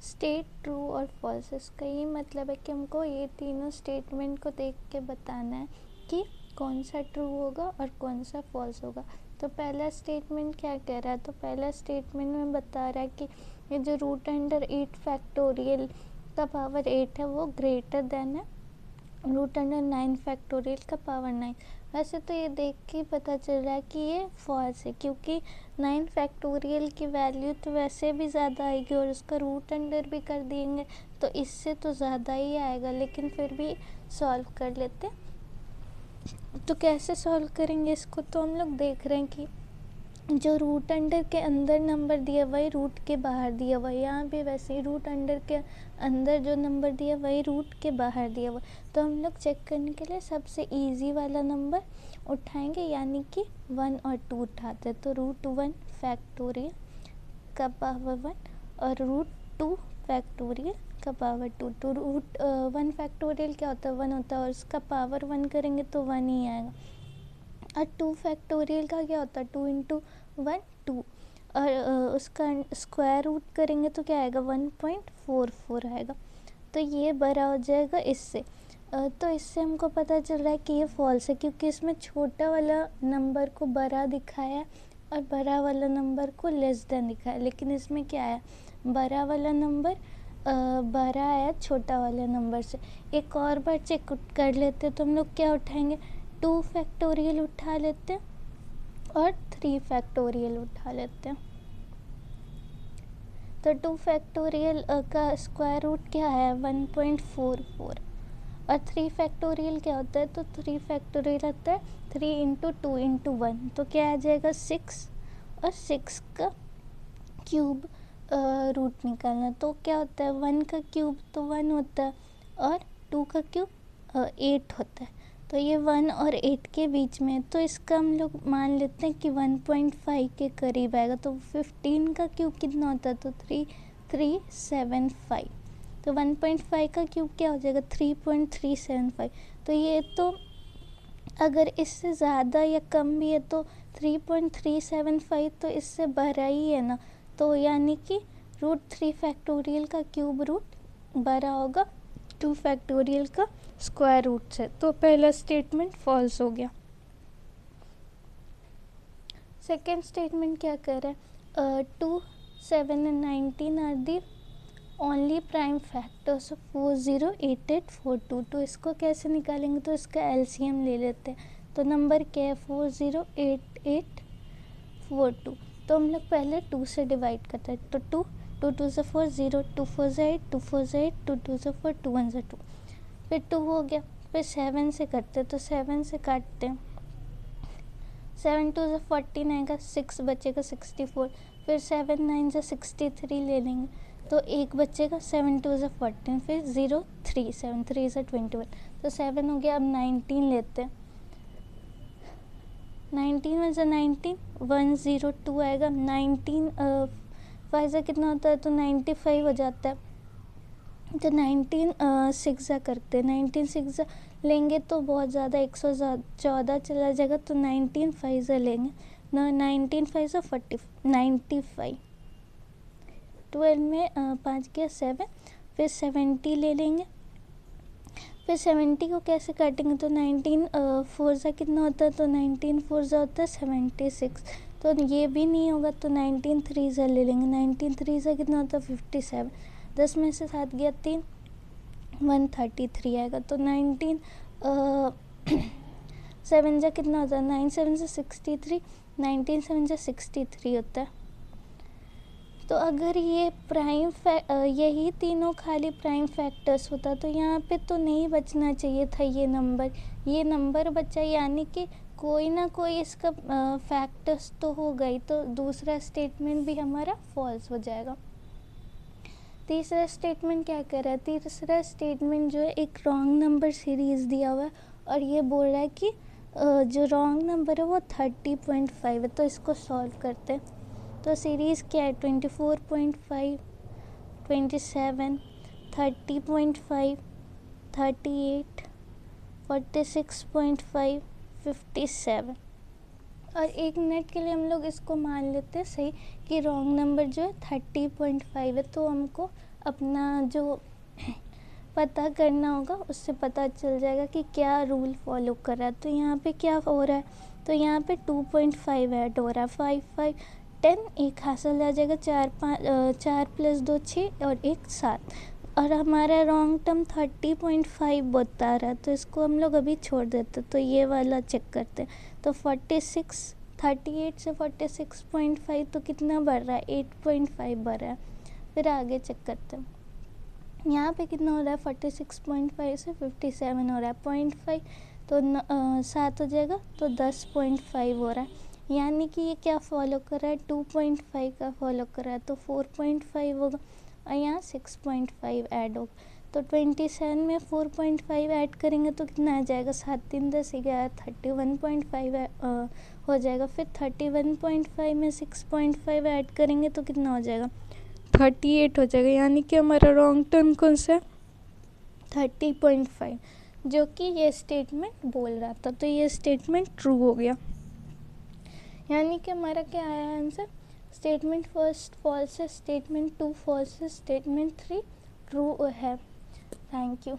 State true और false, इसका ये मतलब है कि हमको ये तीनों स्टेटमेंट को देख के बताना है कि कौन सा ट्रू होगा और कौन सा फॉल्स होगा। तो पहला स्टेटमेंट क्या कह रहा है, तो पहला स्टेटमेंट में बता रहा है कि ये जो रूट अंडर 8 फैक्टोरियल का पावर 8 है वो ग्रेटर देन है रूट अंडर 9 फैक्टोरियल का पावर 9। वैसे तो ये देख के पता चल रहा है कि ये फॉल्स है, क्योंकि 9 फैक्टोरियल की वैल्यू तो वैसे भी ज़्यादा आएगी और उसका रूट अंडर भी कर देंगे तो इससे तो ज़्यादा ही आएगा, लेकिन फिर भी सॉल्व कर लेते। तो कैसे सॉल्व करेंगे इसको, तो हम लोग देख रहे हैं कि जो रूट अंडर के अंदर नंबर दिया वही रूट के बाहर दिया हुआ, यहाँ भी वैसे ही रूट अंडर के अंदर जो नंबर दिया वही रूट के बाहर दिया हुआ। तो हम लोग चेक करने के लिए सबसे इजी वाला नंबर उठाएंगे, यानी कि 1 और 2 उठाते हैं। तो रूट 1 फैक्टोरियल का पावर 1 और रूट 2 फैक्टोरियल का पावर 2। तो रूट 1 फैक्टोरियल क्या होता है, 1 होता है और उसका पावर 1 करेंगे तो 1 ही आएगा। और 2 फैक्टोरियल का क्या होता है, 2 इंटू 1 2 और उसका स्क्वायर रूट करेंगे तो क्या आएगा 1.44 आएगा। तो ये बड़ा हो जाएगा इससे। तो इससे हमको पता चल रहा है कि ये फॉल्स है, क्योंकि इसमें छोटा वाला नंबर को बड़ा दिखाया और बड़ा वाला नंबर को लेस देन दिखाया, लेकिन इसमें क्या है, बड़ा वाला नंबर बड़ा आया छोटा वाला नंबर से। एक और बार चेक कर लेते तो हम लोग क्या उठाएंगे, 2 फैक्टोरियल उठा लेते हैं और 3 फैक्टोरियल उठा लेते हैं। तो 2 फैक्टोरियल का स्क्वायर रूट क्या है 1.44 और 3 फैक्टोरियल क्या होता है, तो 3 फैक्टोरियल होता है 3 इंटू 2 इंटू 1, तो क्या आ जाएगा 6 और 6 का क्यूब रूट निकालना। तो क्या होता है 1 का क्यूब तो 1 होता है और 2 का क्यूब 8 होता है, तो ये 1 और 8 के बीच में, तो इसका हम लोग मान लेते हैं कि 1.5 के करीब आएगा। तो 15 का क्यूब कितना होता है, तो 3375। तो 1.5 का क्यूब क्या हो जाएगा 3.375। तो ये तो अगर इससे ज़्यादा या कम भी है तो 3.375 तो इससे बड़ा ही है ना, तो यानी कि रूट 3 फैक्टोरियल का क्यूब रूट बड़ा होगा 2 फैक्टोरियल का स्क्वायर रूट से। तो पहला स्टेटमेंट फॉल्स हो गया। सेकेंड स्टेटमेंट क्या कर रहा है, 2 7 and 19 are the only prime factors of 408842। तो इसको कैसे निकालेंगे, तो इसका एलसीएम ले लेते हैं। तो नंबर क्या है 408842। तो हम लोग पहले 2 से डिवाइड करते हैं। तो 2 2 2 से 4 0 2 4 से 8 2 4 से 8 2 2 से 4 2 1 से 2, फिर 2 हो गया। फिर 7 से करते हैं, तो 7 से काटते हैं, 7 2 से 14 आएगा, 6 बचेगा 64, फिर 7 9 से 63 ले लेंगे, तो 1 बचेगा, 7 2 से 14, फिर 0 3 7 3 से 21, तो 7 हो गया। अब 19 लेते हैं, 19 में से 19 102 आएगा, 19 5 से कितना होता है, तो 95 हो जाता है। तो 19 6 करते हैं, 19 6 लेंगे तो बहुत ज़्यादा 114 चला जाएगा, तो 19 5 लेंगे, 19 5 से 95, 12 में 5 गया 7, फिर 70 ले लेंगे। फिर 70 को कैसे काटेंगे, तो 19 4 से कितना होता है, तो 19 4 से होता है 76, तो ये भी नहीं होगा, तो 19 3 से ले लेंगे, 19 3 से कितना होता है 57, 10 में से 7 गया 3 133 आएगा। तो 19 7 से कितना होता है, 9 7 से 63, 19 7 से 63 होता है। तो अगर ये प्राइम यही तीनों खाली प्राइम फैक्टर्स होता तो यहाँ पे तो नहीं बचना चाहिए था ये नंबर बचा, यानी कि कोई ना कोई इसका फैक्टर्स तो हो गई, तो दूसरा स्टेटमेंट भी हमारा फॉल्स हो जाएगा। तीसरा स्टेटमेंट क्या कर रहा है, तीसरा स्टेटमेंट जो है एक रॉन्ग नंबर सीरीज़ दिया हुआ है और ये बोल रहा है कि जो रॉन्ग नंबर है वो 30.5 है। तो इसको सॉल्व करते हैं। तो सीरीज़ क्या है 24.5 27 30.5 38 46.5 57। और 1 मिनट के लिए हम लोग इसको मान लेते हैं सही कि रॉन्ग नंबर जो है 30.5 है, तो हमको अपना जो पता करना होगा उससे पता चल जाएगा कि क्या रूल फॉलो कर रहा है। तो यहाँ पे क्या हो रहा है, तो यहाँ पे 2.5 ऐड हो रहा है, 5 5 10, एक हासिल आ जाएगा, 4 + 2 6 और 1 7। और हमारा रॉन्ग टर्म 30.5 बता रहा है, तो इसको हम लोग अभी छोड़ देते। तो ये वाला चेक करते हैं। तो 38 से 46.5 तो कितना बढ़ रहा है, 8.5 बढ़ रहा है। फिर आगे चेक करते हैं, यहाँ पे कितना हो रहा है, 46.5 से 57 हो रहा है, 0.5 तो 7 हो जाएगा, तो 10.5 हो रहा है। यानी कि ये क्या फॉलो कर रहा है, 2.5 का फॉलो कर रहा है, तो 4.5 होगा। और यहाँ 6.5 ऐड होगा, तो 27 में 4.5 ऐड करेंगे तो कितना आ जाएगा, 7 3 10 11, 31.5 हो जाएगा। फिर 31.5 में 6.5 ऐड करेंगे तो कितना हो जाएगा, 38 हो जाएगा। यानी कि हमारा रॉन्ग टर्म कौन सा है, 30.5, जो कि ये स्टेटमेंट बोल रहा था। तो ये स्टेटमेंट ट्रू हो गया। यानी कि हमारा क्या आया आंसर, स्टेटमेंट फर्स्ट फॉल्स है, स्टेटमेंट 2 फॉल्स है, स्टेटमेंट 3 ट्रू है। Thank you.